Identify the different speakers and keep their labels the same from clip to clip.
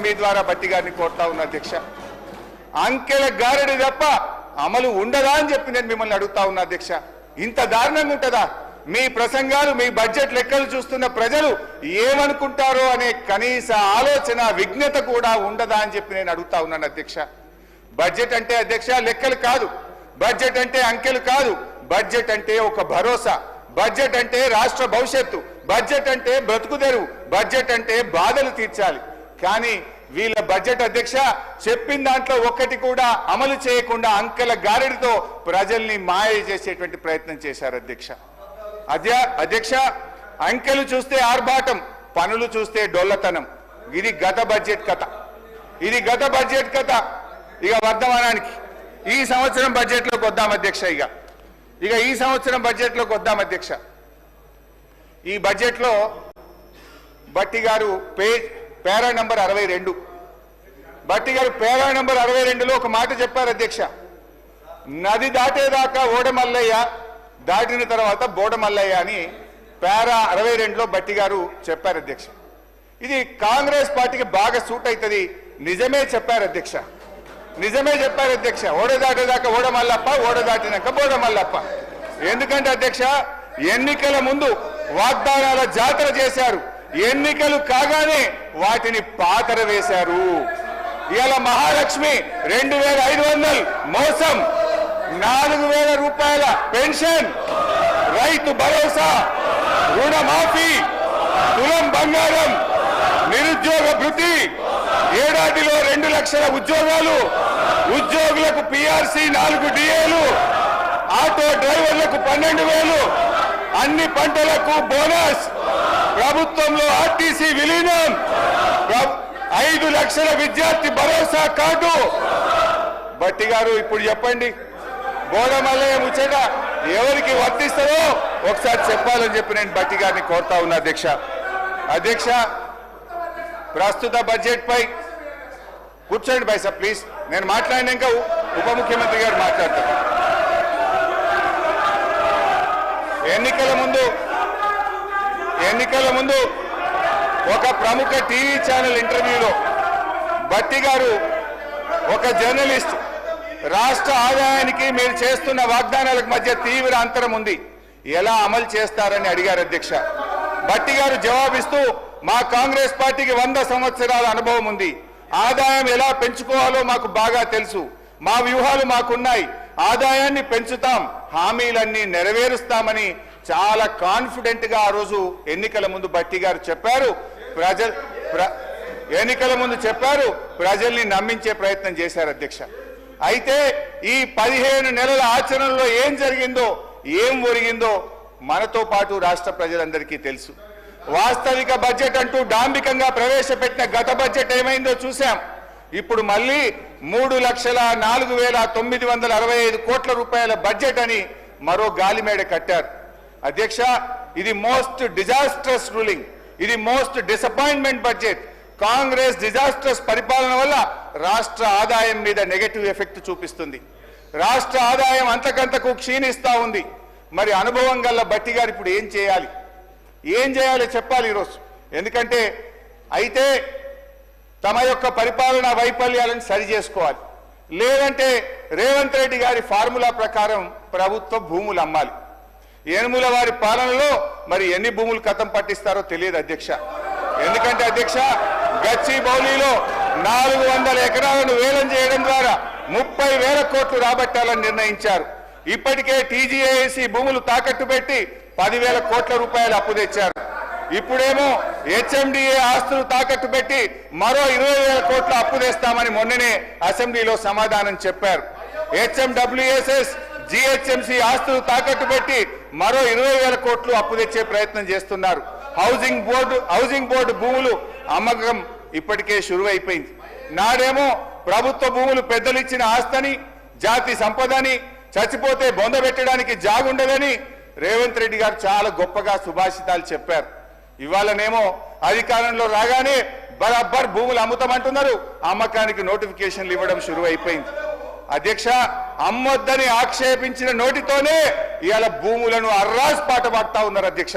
Speaker 1: నేను మీ ద్వారా బట్టి గారిని కోరుతా ఉన్నా అధ్యక్ష. అంకెల గారడి తప్ప అమలు ఉండదా అని చెప్పి నేను మిమ్మల్ని అడుగుతా ఉన్నా అధ్యక్ష. ఇంత దారుణంగా ఉంటుందా? మీ ప్రసంగాలు, మీ బడ్జెట్ లెక్కలు చూస్తున్న ప్రజలు ఏమనుకుంటారో అనే కనీస ఆలోచన, విజ్ఞత కూడా ఉండదా అని చెప్పి నేను అడుగుతా ఉన్నాను అధ్యక్ష. బడ్జెట్ అంటే అధ్యక్ష లెక్కలు కాదు, బడ్జెట్ అంటే అంకెలు కాదు, బడ్జెట్ అంటే ఒక భరోసా, బడ్జెట్ అంటే రాష్ట్ర భవిష్యత్తు, బడ్జెట్ అంటే బ్రతుకుదెరువు, బడ్జెట్ అంటే బాధలు తీర్చాలి. కానీ వీళ్ళ బడ్జెట్ అధ్యక్ష చెప్పిన దాంట్లో ఒక్కటి కూడా అమలు చేయకుండా అంకెల గారడితో ప్రజల్ని మాయ చేసేటువంటి ప్రయత్నం చేశారు అధ్యక్ష. అధ్యక్ష అంకెలు చూస్తే ఆర్భాటం, పనులు చూస్తే డొల్లతనం. ఇది గత బడ్జెట్ కథ, ఇది గత బడ్జెట్ కథ. ఇక వర్ధమానానికి ఈ సంవత్సరం బడ్జెట్లోకి వద్దాం అధ్యక్ష. ఇక ఈ సంవత్సరం బడ్జెట్లోకి వద్దాం అధ్యక్ష. ఈ బడ్జెట్లో బట్టి గారు పేరా నంబర్ 62, బట్టి గారు పేరా నంబర్ 62లో ఒక మాట చెప్పారు అధ్యక్ష. నది దాటేదాకా ఓడమల్లయ్య, దాటిన తర్వాత బోడమల్లయ్య అని పేరా 62లో బట్టి గారు చెప్పారు అధ్యక్ష. ఇది కాంగ్రెస్ పార్టీకి బాగా సూట్ అవుతుంది. నిజమే చెప్పారు అధ్యక్ష, నిజమే చెప్పారు అధ్యక్ష. ఓడ దాటేదాకా ఓడమల్లప్ప, ఓడ దాటినాక బోడమల్లప్ప. ఎందుకంటే అధ్యక్ష ఎన్నికల ముందు వాగ్దానాల జాతర చేశారు, ఎన్నికలు కాగానే వాటిని పాతర వేశారు. ఇవాళ మహాలక్ష్మి 2500 మోసం, 4000 రూపాయల పెన్షన్, రైతు భరోసా, రుణమాఫీ, తులం బంగారం, నిరుద్యోగ భృతి, ఏడాదిలో 2 లక్షల ఉద్యోగాలు, ఉద్యోగులకు పిఆర్సీ 4 డిఏలు, ఆటో డ్రైవర్లకు 12,000, అన్ని పంటలకు బోనస్, ప్రభుత్వంలో ఆర్టీసీ విలీనం, 5 లక్షల విద్యార్థి భరోసా కార్డు. బట్టి గారు ఇప్పుడు చెప్పండి, బోడమల్లయ్య ముచ్చట ఎవరికి వర్తిస్తుందో ఒకసారి చెప్పాలని చెప్పి నేను బట్టి గారిని కోరుతా ఉన్నా అధ్యక్ష. అధ్యక్ష ప్రస్తుత బడ్జెట్ పై కూర్చోండి బైసా ప్లీజ్. నేను మాట్లాడినాక ఉప ముఖ్యమంత్రి గారు మాట్లాడతారు. ఎన్నికల ముందు ఒక ప్రముఖ టీవీ ఛానల్ ఇంటర్వ్యూలో బట్టి గారు ఒక జర్నలిస్ట్ రాష్ట్ర ఆదాయానికి మీరు చేస్తున్న వాగ్దానాలకు మధ్య తీవ్ర అంతరం ఉంది, ఎలా అమలు చేస్తారని అడిగారు అధ్యక్ష. బట్టి గారు జవాబిస్తూ మా కాంగ్రెస్ పార్టీకి 100 సంవత్సరాల అనుభవం ఉంది, ఆదాయం ఎలా పెంచుకోవాలో మాకు బాగా తెలుసు, మా వ్యూహాలు మాకున్నాయి, ఆదాయాన్ని పెంచుతాం, హామీలన్నీ నెరవేరుస్తామని చాలా కాన్ఫిడెంట్ గా ఆ రోజు ఎన్నికల ముందు బట్టి గారు చెప్పారు. ఎన్నికల ముందు చెప్పారు, ప్రజల్ని నమ్మించే ప్రయత్నం చేశారు అధ్యక్ష. అయితే ఈ 15 నెలల ఆచరణలో ఏం జరిగిందో, ఏం ఒరిగిందో మనతో పాటు రాష్ట్ర ప్రజలందరికీ తెలుసు. వాస్తవిక బడ్జెట్ అంటూ డాంబికంగా ప్రవేశపెట్టిన గత బడ్జెట్ ఏమైందో చూశాం. ఇప్పుడు మళ్ళీ 3,04,965 కోట్ల రూపాయల బడ్జెట్ అని మరో గాలిమేడ కట్టారు అధ్యక్ష. ఇది మోస్ట్ డిజాస్ట్రస్ రూలింగ్, ఇది most disappointment budget. Congress disastrous పరిపాలన వల్ల రాష్ట్ర ఆదాయం మీద నెగటివ్ ఎఫెక్ట్ చూపిస్తుంది, రాష్ట్ర ఆదాయం అంతకంతకు క్షీణిస్తా ఉంది. మరి అనుభవం గల బట్టి గారు ఇప్పుడు ఏం చేయాలి చెప్పాలి ఈరోజు. ఎందుకంటే అయితే తమ యొక్క పరిపాలనా వైఫల్యాలను సరి చేసుకోవాలి, లేదంటే రేవంత్ రెడ్డి గారి ఫార్ములా ప్రకారం ప్రభుత్వ భూములు అమ్మాలి. ఏనుముల వారి పాలనలో మరి ఎన్ని భూములు కథం పట్టిస్తారో తెలియదు అధ్యక్ష. ఎందుకంటే అధ్యక్ష గచ్చిబౌలిలో 400 ఎకరాలను వేలం చేయడం ద్వారా 30,000 కోట్లు రాబట్టాలని నిర్ణయించారు. ఇప్పటికే టీజీఏసీ భూములు తాకట్టు పెట్టి 10,000 కోట్ల రూపాయలు అప్పు తెచ్చారు. ఇప్పుడేమో హెచ్ఎండిఏ ఆస్తులు తాకట్టు పెట్టి మరో 20,000 కోట్ల అప్పు తెస్తామని మొన్ననే అసెంబ్లీలో సమాధానం చెప్పారు. హెచ్ఎండబ్ల్యూఎస్ఎస్ జిహెచ్ఎంసీ ఆస్తులు తాకట్టు పెట్టి మరో 20,000 కోట్లు అప్పు తెచ్చే ప్రయత్నం చేస్తున్నారు. హౌసింగ్ బోర్డు భూములు అమ్మకం ఇప్పటికే షురువైపోయింది. నాడేమో ప్రభుత్వ భూములు పెద్దలు ఇచ్చిన ఆస్తని, జాతి సంపదని, చచ్చిపోతే బొందబెట్టడానికి జాగుండదని రేవంత్ రెడ్డి గారు చాలా గొప్పగా సుభాషితాలు చెప్పారు. ఇవాళనేమో అధికారంలో రాగానే బరాబర్ భూములు అమ్ముతామంటున్నారు, అమ్మకానికి నోటిఫికేషన్లు ఇవ్వడం షురువైపోయింది. అధ్యక్ష అమ్మొద్దని ఆక్షేపించిన నోటితోనే ఇవాళ భూములను అర్రాస్ పాట పాడుతా ఉన్నారు అధ్యక్ష.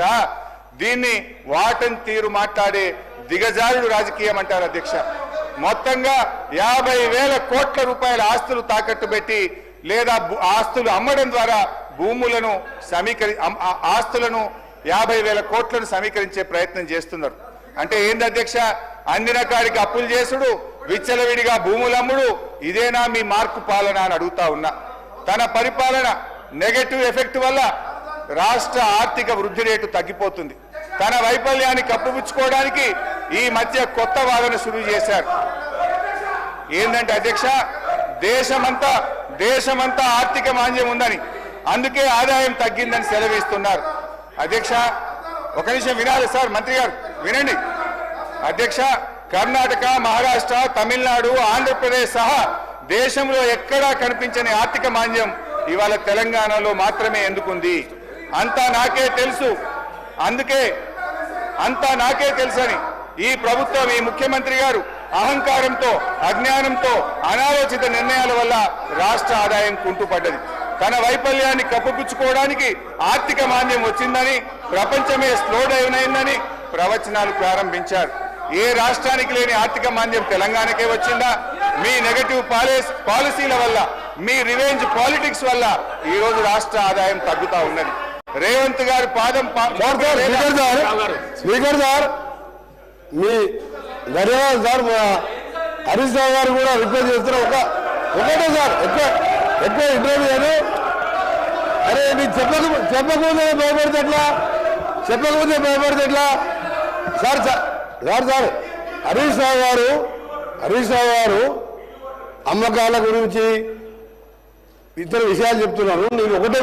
Speaker 1: దీన్ని వాటన్ తీరు మాట్లాడే దిగజారుడు రాజకీయం అంటారు అధ్యక్ష. మొత్తంగా 50,000 కోట్ల రూపాయల ఆస్తులు తాకట్టు పెట్టి లేదా ఆస్తులు అమ్మడం ద్వారా భూములను ఆస్తులను 50,000 కోట్లను సమీకరించే ప్రయత్నం చేస్తున్నారు. అంటే ఏంది అధ్యక్ష, అందిన కాడికి అప్పులు చేసుడు, విచ్చలవిడిగా భూములమ్ముడు, ఇదేనా మీ మార్కు పాలన అని అడుగుతా ఉన్నా. తన పరిపాలన నెగటివ్ ఎఫెక్ట్ వల్ల రాష్ట్ర ఆర్థిక వృద్ధి రేటు తగ్గిపోతుంది. తన వైఫల్యాన్ని కప్పుపుచ్చుకోవడానికి ఈ మధ్య కొత్త వాదన శురు చేశారు. ఏంటంటే అధ్యక్ష, దేశమంతా ఆర్థిక మాంద్యం ఉందని, అందుకే ఆదాయం తగ్గిందని సెలవిస్తున్నారు. అధ్యక్ష ఒక నిమిషం వినాలి సార్, మంత్రి గారు వినండి. అధ్యక్ష, కర్ణాటక, మహారాష్ట్ర, తమిళనాడు, ఆంధ్రప్రదేశ్ సహా దేశంలో ఎక్కడా కనిపించని ఆర్థిక మాంద్యం ఇవాళ తెలంగాణలో మాత్రమే ఎందుకుంది? అంతా నాకే తెలుసు, అందుకే అంతా నాకే తెలుసని ఈ ప్రభుత్వం, ఈ ముఖ్యమంత్రి గారు అహంకారంతో, అజ్ఞానంతో, అనాలోచిత నిర్ణయాల వల్ల రాష్ట్ర ఆదాయం కుంటుపడ్డది. తన వైఫల్యాన్ని కప్పుపుచ్చుకోవడానికి ఆర్థిక మాంద్యం వచ్చిందని, ప్రపంచమే స్లో డౌన్ అయిందని ప్రవచనాలు ప్రారంభించారు. ఏ రాష్ట్రానికి లేని ఆర్థిక మాంద్యం తెలంగాణకే వచ్చిందా? మీ నెగటివ్ పాలసీల వల్ల, మీ రివెంజ్ పాలిటిక్స్ వల్ల ఈ రోజు రాష్ట్ర ఆదాయం తగ్గుతా ఉన్నది. రేవంత్ గారి పాదం
Speaker 2: స్పీకర్ సార్, మీ ధన్యవాదాలు సార్. హరీష్ రావు గారు కూడా రిక్వెస్ట్ చేస్తున్నారు. ఒకటే సార్, ఎక్కువ ఇంటర్వ్యూ చేయను. అరే నీ చెప్పకముందే భయపడితే ఎట్లా? సార్ హరీష్ రావు గారు అమ్మకాల గురించి ఇతర విషయాలు చెప్తున్నారు. నేను ఒకటే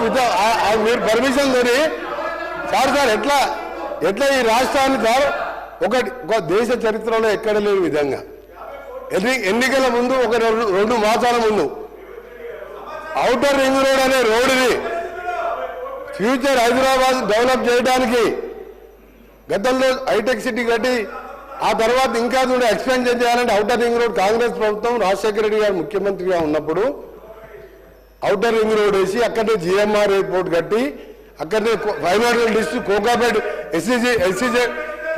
Speaker 2: మీరు పర్మిషన్ తోని సార్ ఎట్లా ఈ రాష్ట్రాన్ని సార్ ఒక దేశ చరిత్రలో ఎక్కడ లేని విధంగా ఎన్నికల ముందు ఒక 2 మాసాల ముందు ఔటర్ రింగ్ రోడ్ అనే రోడ్డుని ఫ్యూచర్ హైదరాబాద్ డెవలప్ చేయడానికి గతంలో హైటెక్ సిటీ కట్టి ఆ తర్వాత ఇంకా కూడా ఎక్స్పెన్షన్ చేయాలంటే ఔటర్ రింగ్ రోడ్ కాంగ్రెస్ ప్రభుత్వం రాజశేఖర రెడ్డి గారు ముఖ్యమంత్రిగా ఉన్నప్పుడు ఔటర్ రింగ్ రోడ్ వేసి అక్కడే జిఎంఆర్ ఎయిర్పోర్ట్ కట్టి అక్కడనే ఫైనాన్షియల్ డిస్ట్రిక్ట్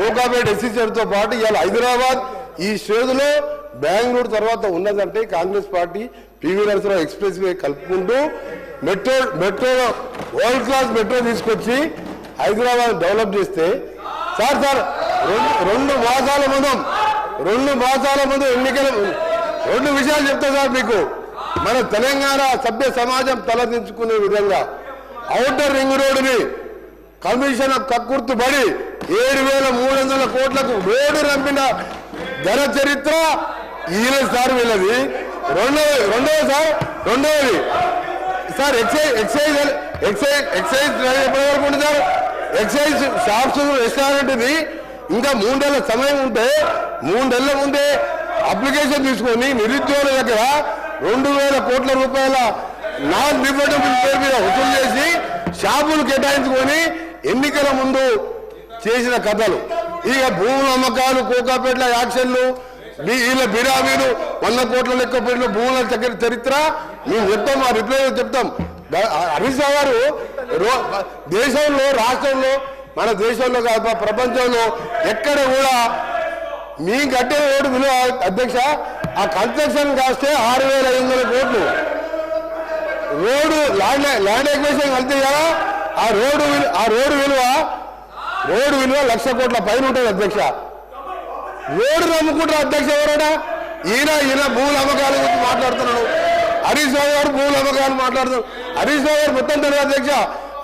Speaker 2: కోకాపేట్ ఎస్సీజెడ్తో పాటు ఇవాళ హైదరాబాద్ ఈ స్టేజ్లో బెంగళూరు తర్వాత ఉన్నదంటే Congress party PV Narasimha Rao expressway కలుపుకుంటూ మెట్రో వరల్డ్ క్లాస్ మెట్రో తీసుకొచ్చి హైదరాబాద్ డెవలప్ చేస్తే సార్ 2 మాసాల ముందు ఎన్నికల 2 విషయాలు చెప్తా సార్ మీకు. మన తెలంగాణ సభ్య సమాజం తలదించుకునే విధంగా ఔటర్ రింగ్ రోడ్డుని కమిషన్ కక్కుర్తుపడి 7,300 కోట్లకు రోడ్డు రంపిన ఘన చరిత్ర ఈయన సార్ వీళ్ళది. రెండవది సార్ ఎక్సైజ్ ఎప్పటి వరకు ఉంది సార్? ఎక్సైజ్ షాప్స్ రెస్టారెంట్ది ఇంకా 3 నెలల సమయం ఉంటే 3 నెలల ముందే అప్లికేషన్ తీసుకొని నిరుద్యోగుల దగ్గర 2,000 కోట్ల రూపాయల నాన్ రిఫండబుల్ పేరు మీద వసూలు చేసి షాపులు కేటాయించుకొని ఎన్నికల ముందు చేసిన కథలు. ఇక భూముల అమ్మకాలు, కోకాపేట్ల యాక్షన్లు, వీళ్ళ బిరామీలు 100 కోట్ల లెక్క పెట్టిన భూముల చరిత్ర మేము చెప్తాం, ఆ రిప్లై చెప్తాం. హరీష్ రావు గారు దేశంలో, రాష్ట్రంలో, మన దేశంలో కాదు ప్రపంచంలో ఎక్కడ కూడా మీ కట్టే రోడ్డు విలువ అధ్యక్ష ఆ కన్స్ట్రక్షన్ కాస్తే 6,500 కోట్లు. రోడ్డు ల్యాండ్ ఎక్విజిషన్ కలితే కదా ఆ రోడ్డు విలువ 1,00,000 కోట్ల పైన ఉంటుంది అధ్యక్ష. రోడ్డు నమ్ముకుంటారు అధ్యక్ష ఎవరైనా? ఈయన భూముల అమ్మకాల గురించి మాట్లాడుతున్నాడు. హరీష్ రావు గారు భూముల అమ్మకాలు మాట్లాడుతున్నారు. హరీష్ రావు గారు మొత్తం తెలియదు అధ్యక్ష.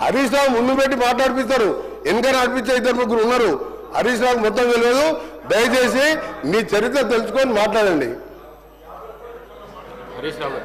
Speaker 2: హరీష్ రావు ముందు పెట్టి మాట్లాడిపిస్తారు, వెనక నడిపించే 2-3 ఉన్నారు. హరీష్ రావు మొత్తం తెలియదు. దయచేసి మీ చరిత్ర తెలుసుకొని మాట్లాడండి.
Speaker 3: హరీష్ రావు